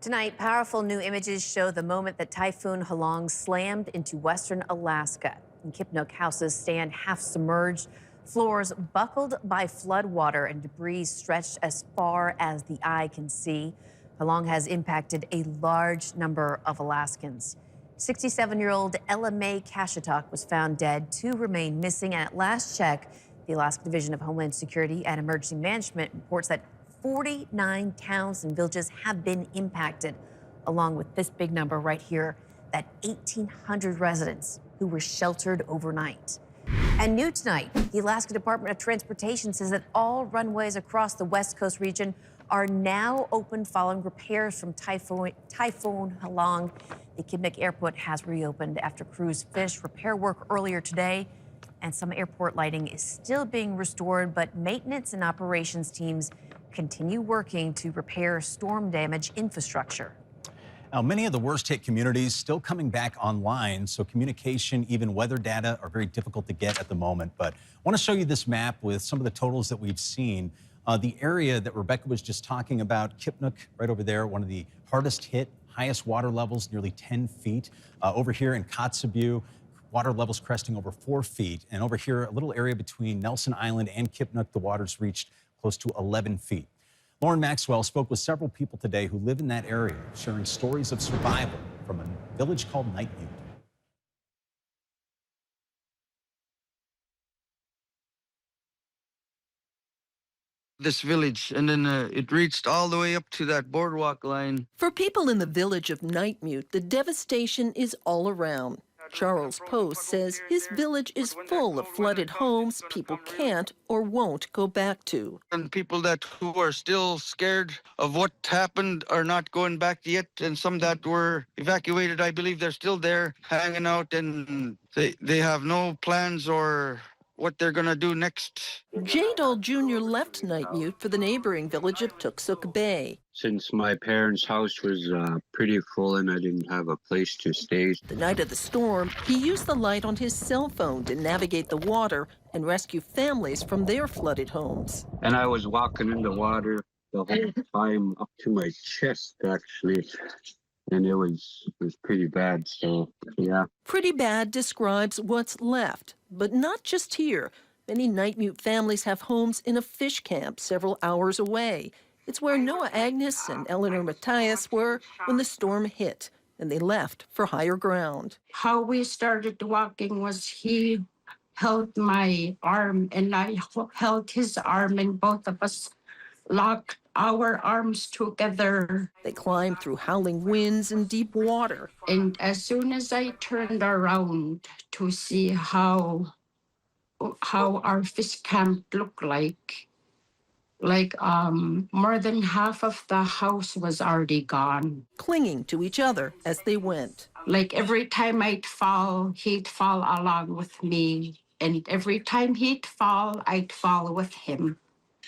Tonight, powerful new images show the moment that Typhoon Halong slammed into western Alaska. In Kipnuk, houses stand half submerged, floors buckled by floodwater, and debris stretched as far as the eye can see. Halong has impacted a large number of Alaskans. 67-year-old Ella Mae Kashatok was found dead. Two remain missing, and at last check, the Alaska Division of Homeland Security and Emergency Management reports that 49 towns and villages have been impacted, along with this big number right here, that 1,800 residents who were sheltered overnight. And new tonight, the Alaska Department of Transportation says that all runways across the West Coast region are now open following repairs from Typhoon Halong. The Kipnuk Airport has reopened after crews finished repair work earlier today, and some airport lighting is still being restored, but maintenance and operations teams continue working to repair storm-damaged infrastructure. Now, many of the worst-hit communities still coming back online, so communication, even weather data, are very difficult to get at the moment. But I want to show you this map with some of the totals that we've seen. The area that Rebecca was just talking about, Kipnuk, right over there, one of the hardest hit, highest water levels, nearly 10 feet. Over here in Kotzebue, water levels cresting over 4 feet. And over here, a little area between Nelson Island and Kipnuk, the water's reached close to 11 feet. Lauren Maxwell spoke with several people today who live in that area, sharing stories of survival from a village called Nightmute. This village, and then it reached all the way up to that boardwalk line. For people in the village of Nightmute, the devastation is all around. Charles Post says his village is full of flooded homes people can't or won't go back to. And people who are still scared of what happened are not going back yet, and some that were evacuated, I believe they're still there hanging out, and they have no plans or what they're going to do next. Jay Dahl Jr. left Nightmute for the neighboring village of Tuksuk Bay. Since my parents' house was pretty full and I didn't have a place to stay. The night of the storm, he used the light on his cell phone to navigate the water and rescue families from their flooded homes. And I was walking in the water the whole time up to my chest, actually. And it was pretty bad, so yeah. Pretty bad describes what's left, but not just here. Many Nightmute families have homes in a fish camp several hours away. It's where Noah Agnes and Eleanor Matthias were when the storm hit, and they left for higher ground. How we started walking was he held my arm and I held his arm, and both of us locked our arms together. They climbed through howling winds and deep water. And as soon as I turned around to see how our fish camp looked like more than half of the house was already gone. Clinging to each other as they went. Like every time I'd fall, he'd fall along with me. And every time he'd fall, I'd fall with him.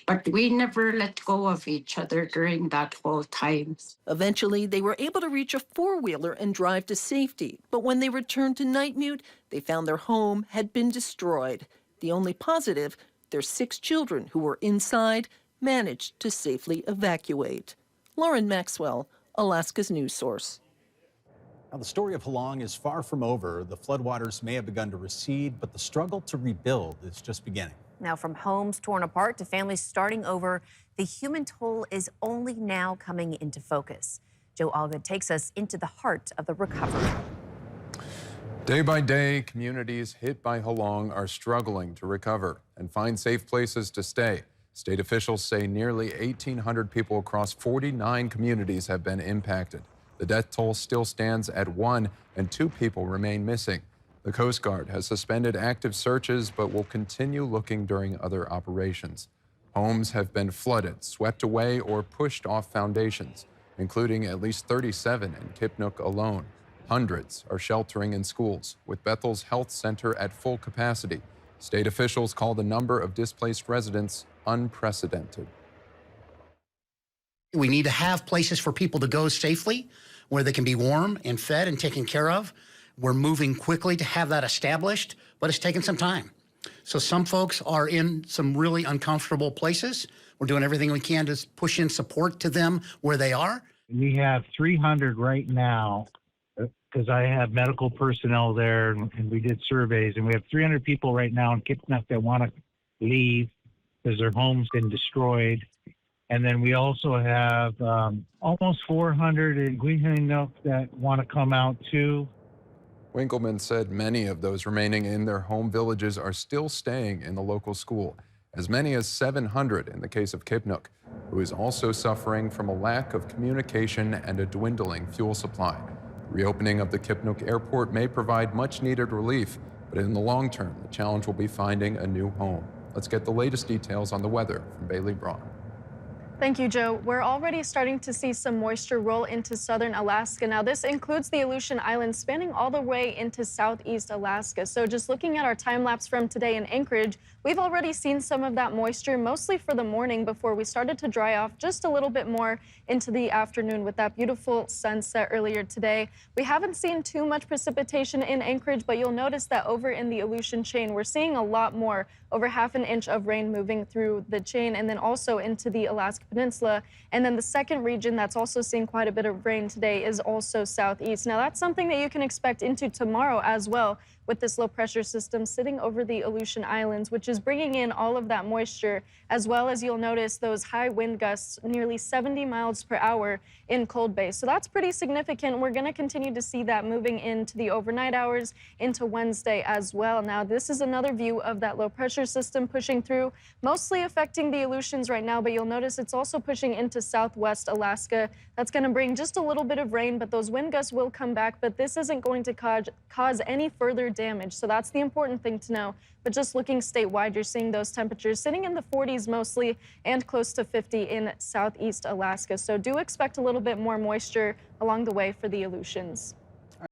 But we never let go of each other during that whole time. Eventually, they were able to reach a four-wheeler and drive to safety. But when they returned to Nightmute, they found their home had been destroyed. The only positive, their 6 children who were inside managed to safely evacuate. Lauren Maxwell, Alaska's news source. Now, the story of Halong is far from over. The floodwaters may have begun to recede, but the struggle to rebuild is just beginning. Now, from homes torn apart to families starting over, the human toll is only now coming into focus. Joe Allgood takes us into the heart of the recovery. Day by day, communities hit by Halong are struggling to recover and find safe places to stay. State officials say nearly 1,800 people across 49 communities have been impacted. The death toll still stands at 1, and 2 people remain missing. The Coast Guard has suspended active searches but will continue looking during other operations. Homes have been flooded, swept away, or pushed off foundations, including at least 37 in Kipnuk alone. Hundreds are sheltering in schools, with Bethel's Health Center at full capacity. State officials call the number of displaced residents unprecedented. We need to have places for people to go safely, where they can be warm and fed and taken care of. We're moving quickly to have that established, but it's taken some time. So some folks are in some really uncomfortable places. We're doing everything we can to push in support to them where they are. We have 300 right now because I have medical personnel there and we did surveys, and we have 300 people right now in Kipnuk that want to leave because their home's been destroyed. And then we also have almost 400 in Guihinuk that want to come out too. Winkleman said many of those remaining in their home villages are still staying in the local school, as many as 700 in the case of Kipnuk, who is also suffering from a lack of communication and a dwindling fuel supply. Reopening of the Kipnuk airport may provide much-needed relief, but in the long term, the challenge will be finding a new home. Let's get the latest details on the weather from Bailey Braun. Thank you, Joe. We're already starting to see some moisture roll into southern Alaska. Now, this includes the Aleutian Islands spanning all the way into southeast Alaska. So just looking at our time lapse from today in Anchorage, we've already seen some of that moisture, mostly for the morning before we started to dry off just a little bit more into the afternoon with that beautiful sunset earlier today. We haven't seen too much precipitation in Anchorage, but you'll notice that over in the Aleutian chain, we're seeing a lot more, over ½ an inch of rain moving through the chain and then also into the Alaska Peninsula. And then the second region that's also seeing quite a bit of rain today is also southeast. Now, that's something that you can expect into tomorrow as well, with this low pressure system sitting over the Aleutian Islands, which is bringing in all of that moisture, as well as you'll notice those high wind gusts, nearly 70 miles per hour in Cold Bay. So that's pretty significant. We're going to continue to see that moving into the overnight hours into Wednesday as well. Now, this is another view of that low pressure system pushing through, mostly affecting the Aleutians right now, but you'll notice it's also pushing into southwest Alaska. That's going to bring just a little bit of rain, but those wind gusts will come back, but this isn't going to cause any further damage. So that's the important thing to know. But just looking statewide, you're seeing those temperatures sitting in the 40s mostly and close to 50 in southeast Alaska. So do expect a little bit more moisture along the way for the Aleutians.